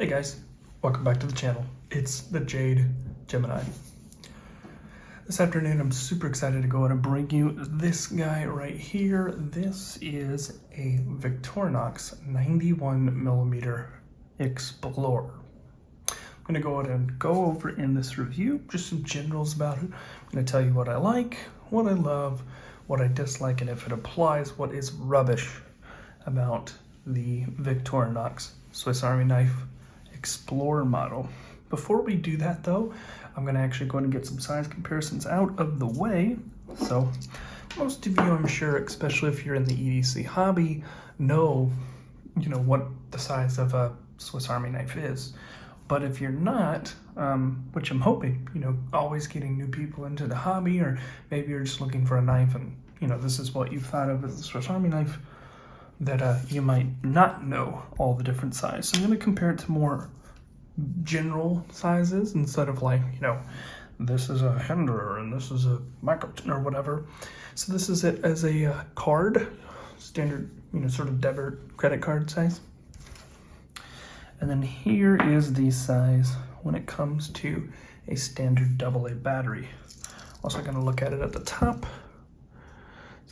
Hey guys, welcome back to the channel. It's the Jade Gemini. This afternoon I'm super excited to go ahead and bring you this guy right here. This is a Victorinox 91mm Explorer. I'm going to go ahead and go over in this review just some generals about it. I'm going to tell you what I like, what I love, what I dislike, and if it applies, what is rubbish about the Victorinox Swiss Army knife Explorer model. Before we do that though, I'm going to actually go ahead and get some size comparisons out of the way. So most of you, I'm sure, especially if you're in the EDC hobby, know what the size of a Swiss Army knife is. But if you're not, which I'm hoping, always getting new people into the hobby, or maybe you're just looking for a knife and this is what you thought of as a Swiss Army knife, that you might not know all the different sizes. So I'm going to compare it to more general sizes instead of like, this is a Hender and this is a micro or whatever. So this is it as a card, standard, sort of debit credit card size. And then here is the size when it comes to a standard AA battery. Also going to look at it at the top.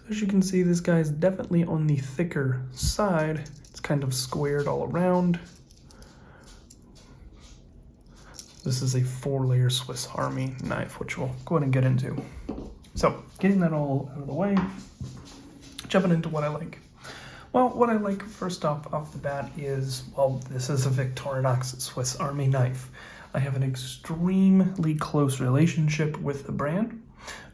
As you can see, this guy is definitely on the thicker side. It's kind of squared all around. This is a 4-layer Swiss Army knife, which we'll go ahead and get into. So, getting that all out of the way, jumping into what I like. Well, what I like first off the bat is, well, this is a Victorinox Swiss Army knife. I have an extremely close relationship with the brand.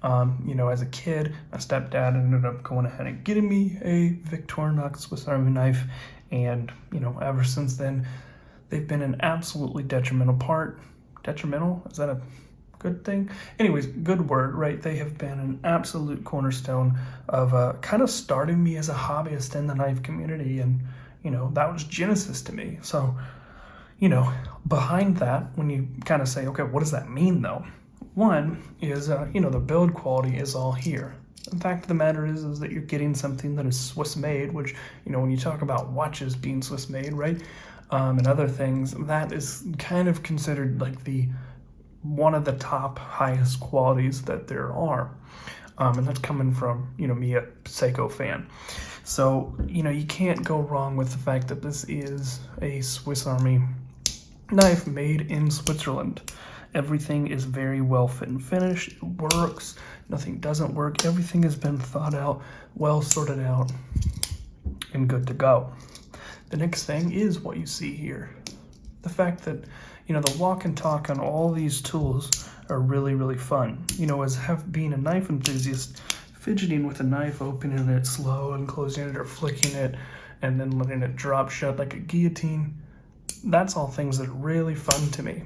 As a kid, my stepdad ended up going ahead and getting me a Victorinox Swiss Army knife, and ever since then, they've been an absolutely detrimental part. Detrimental? Is that a good thing? Anyways, good word, right? They have been an absolute cornerstone of kind of starting me as a hobbyist in the knife community, and that was Genesis to me. So, behind that, when you kind of say, okay, what does that mean though? One is, the build quality is all here. The fact of the matter is that you're getting something that is Swiss made, which, when you talk about watches being Swiss made, right? And other things, that is kind of considered like one of the top highest qualities that there are. And that's coming from, me, a Seiko fan. So, you can't go wrong with the fact that this is a Swiss Army knife made in Switzerland. Everything is very well fit and finished. It works. Nothing doesn't work. Everything has been thought out, well sorted out, and good to go. The next thing is what you see here. The fact that, the walk and talk on all these tools are really, really fun. As being a knife enthusiast, fidgeting with a knife, opening it slow and closing it or flicking it and then letting it drop shut like a guillotine, that's all things that are really fun to me.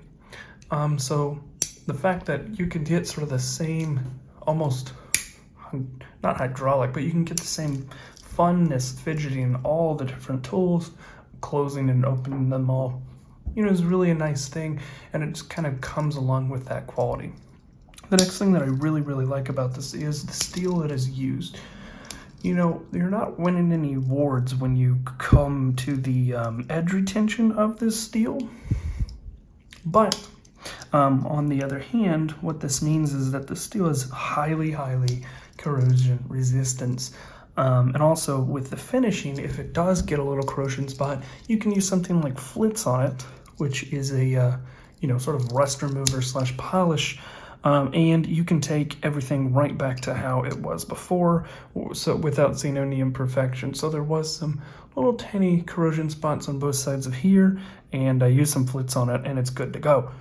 So the fact that you can get sort of the same, almost, not hydraulic, but you can get the same funness fidgeting all the different tools, closing and opening them all, is really a nice thing, and it just kind of comes along with that quality. The next thing that I really, really like about this is the steel that is used. You're not winning any awards when you come to the edge retention of this steel, but on the other hand, what this means is that the steel is highly, highly corrosion resistant. And also with the finishing, if it does get a little corrosion spot, you can use something like Flitz on it, which is a, sort of rust remover / polish. And you can take everything right back to how it was before, so without seeing any imperfection. So there was some little tiny corrosion spots on both sides of here, and I used some Flitz on it, and it's good to go.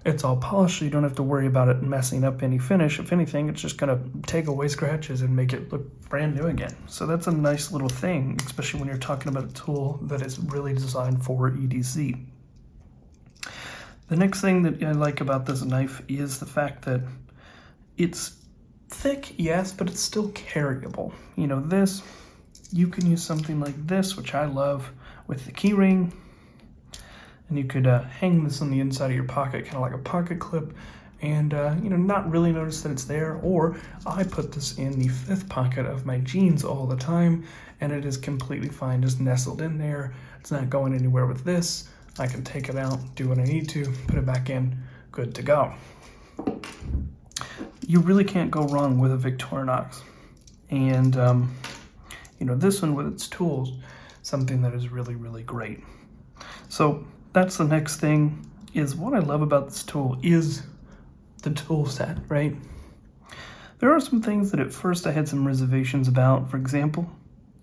It's all polished, so you don't have to worry about it messing up any finish. If anything, it's just going to take away scratches and make it look brand new again. So that's a nice little thing, especially when you're talking about a tool that is really designed for EDC. The next thing that I like about this knife is the fact that it's thick, yes, but it's still carryable. This, you can use something like this, which I love, with the key ring. And you could hang this on the inside of your pocket, kind of like a pocket clip, and not really notice that it's there. Or I put this in the 5th pocket of my jeans all the time, and it is completely fine, just nestled in there. It's not going anywhere with this. I can take it out, do what I need to, put it back in, good to go. You really can't go wrong with a Victorinox. And, you know, this one with its tools, something that is really, really great. So that's the next thing, is what I love about this tool is the tool set, right? There are some things that at first I had some reservations about. For example,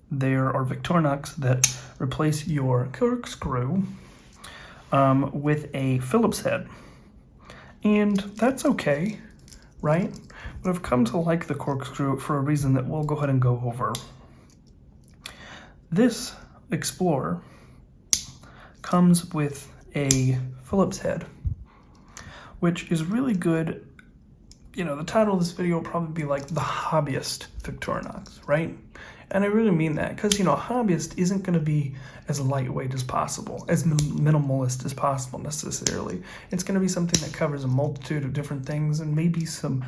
there are Victorinox that replace your corkscrew with a Phillips head. And that's okay, right? But I've come to like the corkscrew for a reason that we'll go ahead and go over. This Explorer comes with a Phillips head, which is really good. You know, the title of this video will probably be like the Hobbyist Victorinox, right? And I really mean that because, you know, a hobbyist isn't going to be as lightweight as possible, as minimalist as possible necessarily. It's going to be something that covers a multitude of different things and maybe some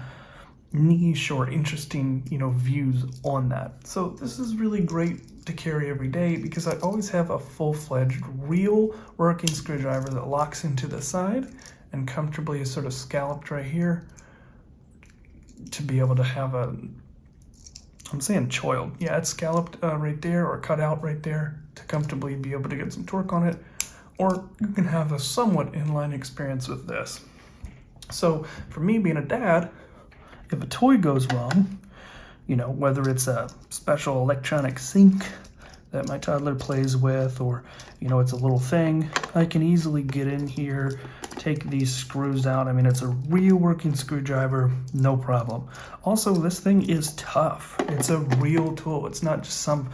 niche or interesting, you know, views on that. So this is really great to carry every day because I always have a full-fledged real working screwdriver that locks into the side and comfortably is sort of scalloped right here to be able to have a, I'm saying choiled. Yeah, it's scalloped right there or cut out right there to comfortably be able to get some torque on it. Or you can have a somewhat inline experience with this. So for me being a dad, if a toy goes wrong, you know, whether it's a special electronic sink that my toddler plays with, or, you know, it's a little thing, I can easily get in here, take these screws out. I mean, it's a real working screwdriver, no problem. Also, this thing is tough. It's a real tool. It's not just some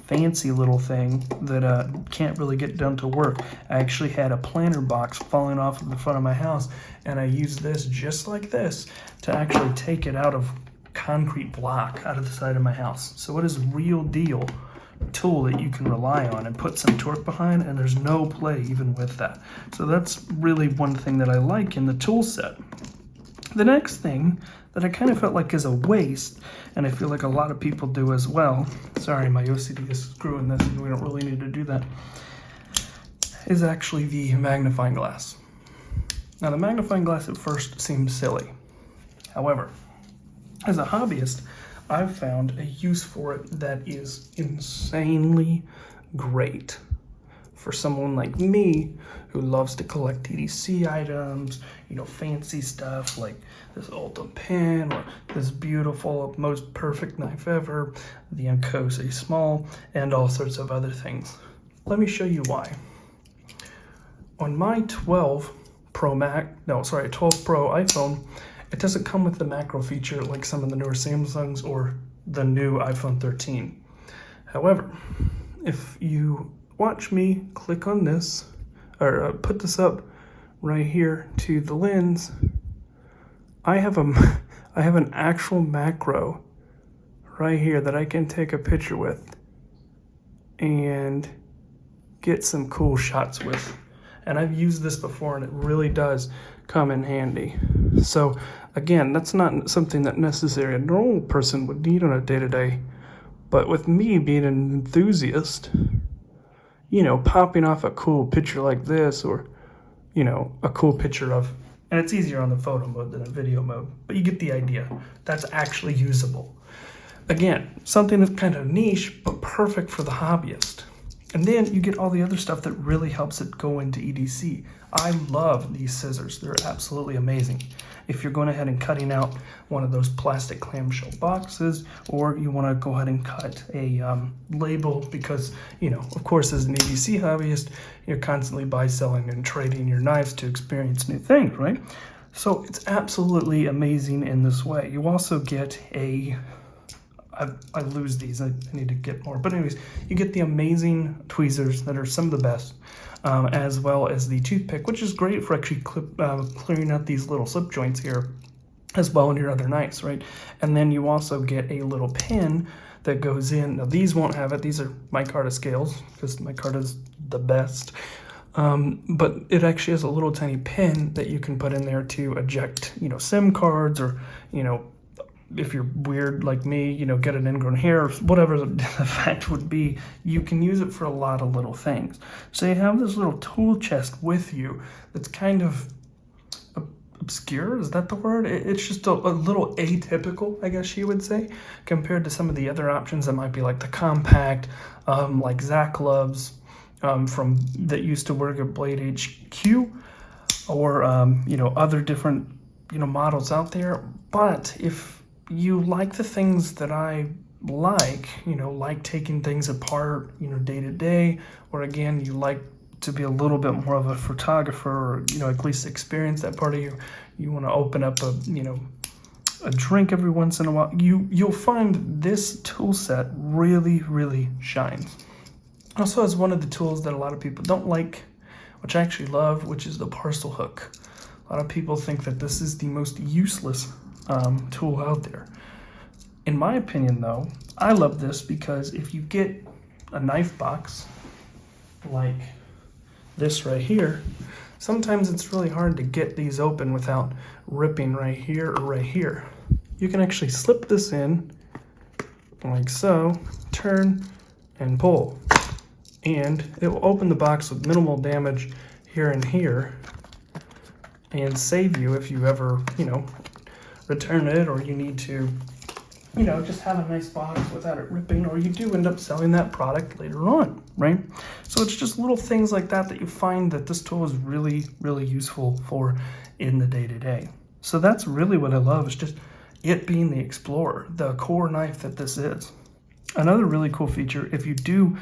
fancy little thing that can't really get done to work. I actually had a planter box falling off of the front of my house, and I used this just like this to actually take it out of concrete block out of the side of my house. So it is a real deal tool that you can rely on and put some torque behind, and there's no play even with that. So that's really one thing that I like in the tool set. The next thing that I kind of felt like is a waste, and I feel like a lot of people do as well, sorry, my OCD is screwing this and we don't really need to do that, is actually the magnifying glass. Now the magnifying glass at first seemed silly. However, as a hobbyist, I've found a use for it that is insanely great. For someone like me who loves to collect EDC items, you know, fancy stuff like this Ultim pen or this beautiful, most perfect knife ever, the Unkose Small, and all sorts of other things. Let me show you why. On my 12 Pro iPhone, it doesn't come with the macro feature like some of the newer Samsungs or the new iPhone 13. However, if you watch me click on this, or put this up right here to the lens, I have an actual macro right here that I can take a picture with and get some cool shots with. And I've used this before and it really does come in handy. So again, that's not something that necessarily a normal person would need on a day-to-day, but with me being an enthusiast, you know, popping off a cool picture like this, or, you know, a cool picture of, and it's easier on the photo mode than a video mode, but you get the idea. That's actually usable. Again, something that's kind of niche, but perfect for the hobbyist. And then you get all the other stuff that really helps it go into EDC. I love these scissors. They're absolutely amazing. If you're going ahead and cutting out one of those plastic clamshell boxes, or you want to go ahead and cut a label because, you know, of course, as an EDC hobbyist, you're constantly selling and trading your knives to experience new things, right? So it's absolutely amazing in this way. You also get a, I lose these, I need to get more. But anyways, you get the amazing tweezers that are some of the best, as well as the toothpick, which is great for actually clearing out these little slip joints here, as well in your other knives, right? And then you also get a little pin that goes in. Now these won't have it. These are micarta scales, because micarta is the best. But it actually has a little tiny pin that you can put in there to eject, you know, SIM cards or, you know, if you're weird like me, you know, get an ingrown hair, whatever the fact would be, you can use it for a lot of little things. So you have this little tool chest with you that's kind of obscure, is that the word? It's just a little atypical, I guess you would say, compared to some of the other options that might be like the compact, like Zach loves, from that used to work at Blade HQ, or you know, other different, you know, models out there. But if you like the things that I like, you know, like taking things apart, you know, day to day, or again, you like to be a little bit more of a photographer, or, you know, at least experience that part of you want to open up a, you know, a drink every once in a while, you'll find this tool set really shines. Also has one of the tools that a lot of people don't like, which I actually love, which is the Parcel Hook. A lot of people think that this is the most useless tool out there. In my opinion, though, I love this because if you get a knife box like this right here, sometimes it's really hard to get these open without ripping right here or right here. You can actually slip this in like so, turn and pull, and it will open the box with minimal damage here and here, and save you if you ever, you know, return it, or you need to, you know, just have a nice box without it ripping, or you do end up selling that product later on, right? So it's just little things like that that you find that this tool is really useful for in the day-to-day. So that's really what I love, is just it being the Explorer, the core knife that this is. Another really cool feature, if you do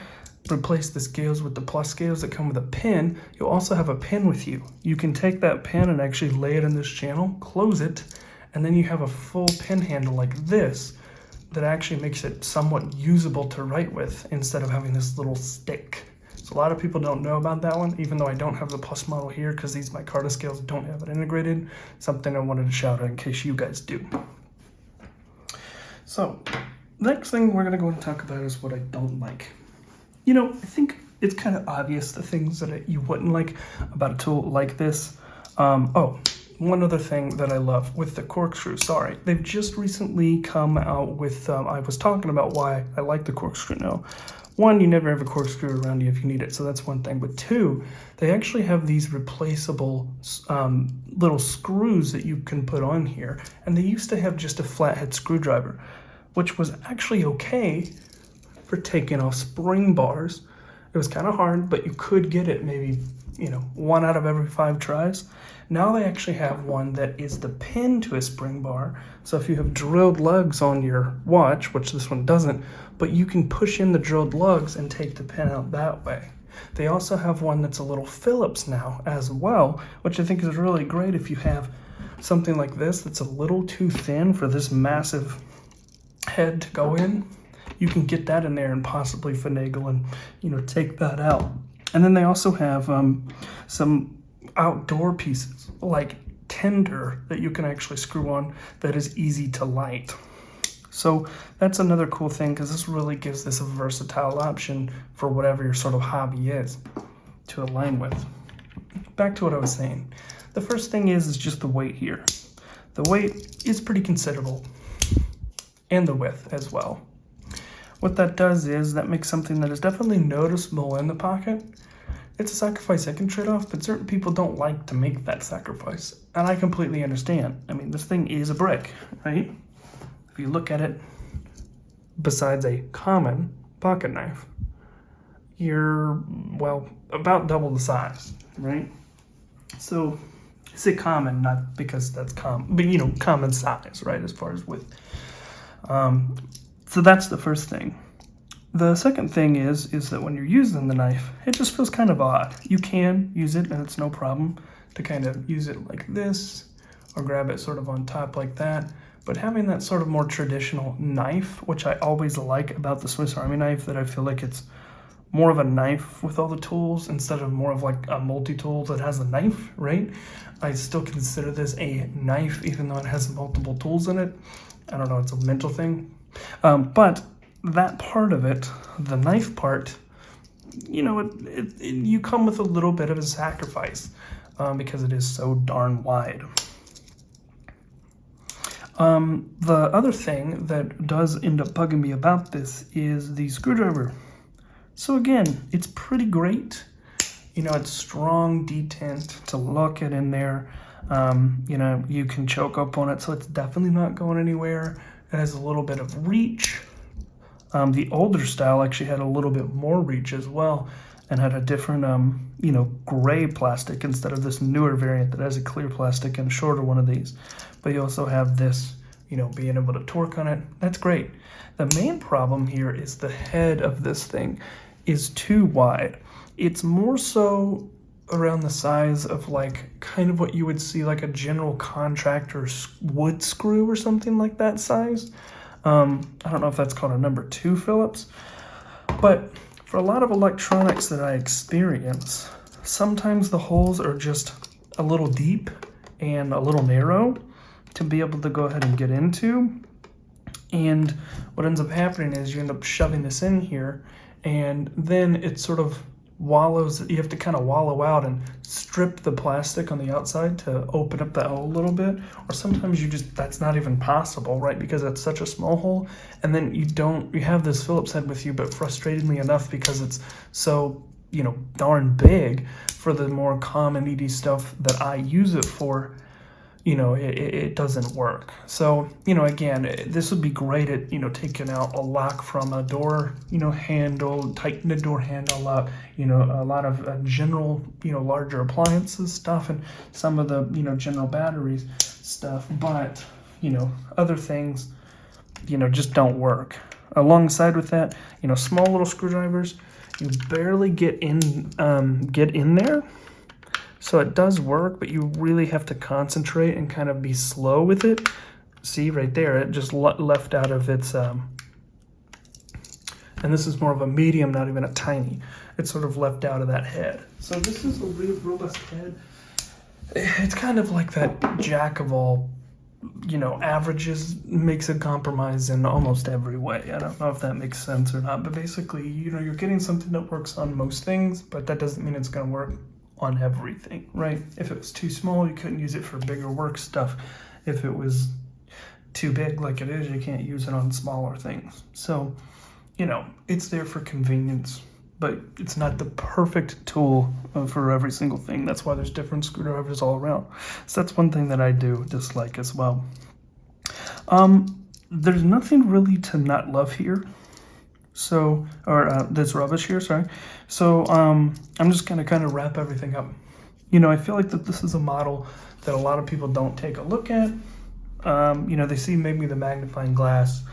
replace the scales with the plus scales that come with a pin, you'll also have a pin with you. You can take that pin and actually lay it in this channel, close it, and then you have a full pin handle like this that actually makes it somewhat usable to write with instead of having this little stick. So a lot of people don't know about that one, even though I don't have the plus model here because these micarta scales don't have it integrated. Something I wanted to shout out in case you guys do. So next thing we're gonna go and talk about is what I don't like. You know, I think it's kind of obvious the things that you wouldn't like about a tool like this. One other thing that I love with the Corkscrew, sorry, they've just recently come out with, I was talking about why I like the Corkscrew now. One, you never have a corkscrew around you if you need it, so that's one thing. But two, they actually have these replaceable little screws that you can put on here. And they used to have just a flathead screwdriver, which was actually okay for taking off spring bars. It was kind of hard, but you could get it maybe, you know, 1 out of every 5 tries. Now they actually have one that is the pin to a spring bar. So if you have drilled lugs on your watch, which this one doesn't, but you can push in the drilled lugs and take the pin out that way. They also have one that's a little Phillips now as well, which I think is really great if you have something like this that's a little too thin for this massive head to go in. You can get that in there and possibly finagle and, you know, take that out. And then they also have some outdoor pieces like tinder that you can actually screw on that is easy to light. So that's another cool thing, because this really gives this a versatile option for whatever your sort of hobby is to align with. Back to what I was saying. The first thing is just the weight here. The weight is pretty considerable, and the width as well. What that does is that makes something that is definitely noticeable in the pocket. It's a sacrifice I can trade off, but certain people don't like to make that sacrifice, and I completely understand. I mean, this thing is a brick, right? If you look at it, besides a common pocket knife, you're, well, about double the size, right? So I say common, not because that's common, but, you know, common size, right, as far as width. So that's the first thing. The second thing is that when you're using the knife, it just feels kind of odd. You can use it, and it's no problem to kind of use it like this, or grab it sort of on top like that. But having that sort of more traditional knife, which I always like about the Swiss Army knife, that I feel like it's more of a knife with all the tools instead of more of like a multi-tool that has a knife, right? I still consider this a knife, even though it has multiple tools in it. I don't know, it's a mental thing. But that part of it, the knife part, you know, you come with a little bit of a sacrifice because it is so darn wide. The other thing that does end up bugging me about this is the screwdriver. So again, it's pretty great. You know, it's strong detent to look at in there. You know, you can choke up on it, so it's definitely not going anywhere. It has a little bit of reach. The older style actually had a little bit more reach as well, and had a different, you know, gray plastic instead of this newer variant that has a clear plastic and a shorter one of these. But you also have this, you know, being able to torque on it. That's great. The main problem here is the head of this thing is too wide. It's more so around the size of like kind of what you would see like a general contractor wood screw or something like that size. I don't know if that's called a number 2 Phillips, but for a lot of electronics that I experience, sometimes the holes are just a little deep and a little narrow to be able to go ahead and get into. And what ends up happening is you end up shoving this in here, and then it sort of wallows. You have to kind of wallow out and strip the plastic on the outside to open up that hole a little bit. Or sometimes you just, that's not even possible, right? Because it's such a small hole. And then you have this Phillips head with you, but frustratingly enough, because it's so, you know, darn big for the more common ED stuff that I use it for, you know, it doesn't work. So, you know, again, this would be great at, you know, taking out a lock from a door, you know, handle, tighten the door handle up, you know, a lot of general, you know, larger appliances stuff, and some of the, you know, general batteries stuff. But, you know, other things, you know, just don't work. Alongside with that, you know, small little screwdrivers, you barely get in there. So it does work, but you really have to concentrate and kind of be slow with it. See right there, it just left out of its, and this is more of a medium, not even a tiny. It's sort of left out of that head. So this is a real robust head. It's kind of like that jack of all, you know, averages makes a compromise in almost every way. I don't know if that makes sense or not, but basically, you know, you're getting something that works on most things, but that doesn't mean it's going to work on everything, right? If it was too small, you couldn't use it for bigger work stuff. If it was too big like it is, you can't use it on smaller things. So, you know, it's there for convenience, but it's not the perfect tool for every single thing. That's why there's different screwdrivers all around. So that's one thing that I do dislike as well. There's nothing really to not love here. So, that's rubbish here, sorry. So, I'm just gonna kind of wrap everything up. You know, I feel like that this is a model that a lot of people don't take a look at. You know, they see maybe the magnifying glass,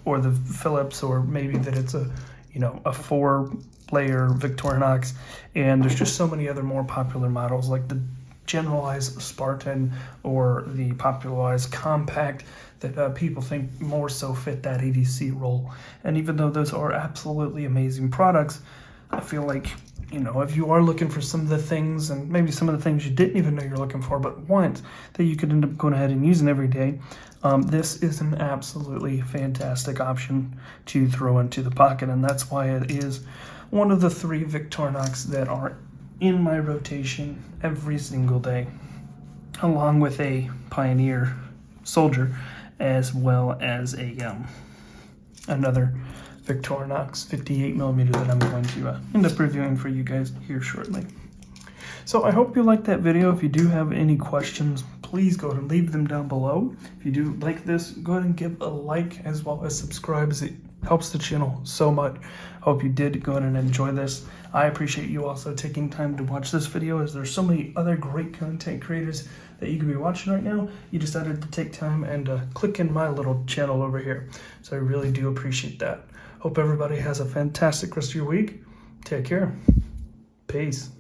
or the Phillips, or maybe that it's a, you know, a 4-layer Victorinox, and there's just so many other more popular models like the generalized Spartan or the popularized compact that people think more so fit that EDC role. And even though those are absolutely amazing products, I feel like, you know, if you are looking for some of the things, and maybe some of the things you didn't even know you're looking for, but want, that you could end up going ahead and using every day, this is an absolutely fantastic option to throw into the pocket. And that's why it is one of the 3 Victorinox that are in my rotation every single day, along with a Pioneer Soldier, as well as a another Victorinox 58mm that I'm going to end up reviewing for you guys here shortly. So I hope you liked that video. If you do have any questions, please go ahead and leave them down below. If you do like this, go ahead and give a like as well as subscribe, as it helps the channel so much. Hope you did go ahead and enjoy this. I appreciate you also taking time to watch this video, as there's so many other great content creators that you could be watching right now. You decided to take time and click in my little channel over here. So I really do appreciate that. Hope everybody has a fantastic rest of your week. Take care. Peace.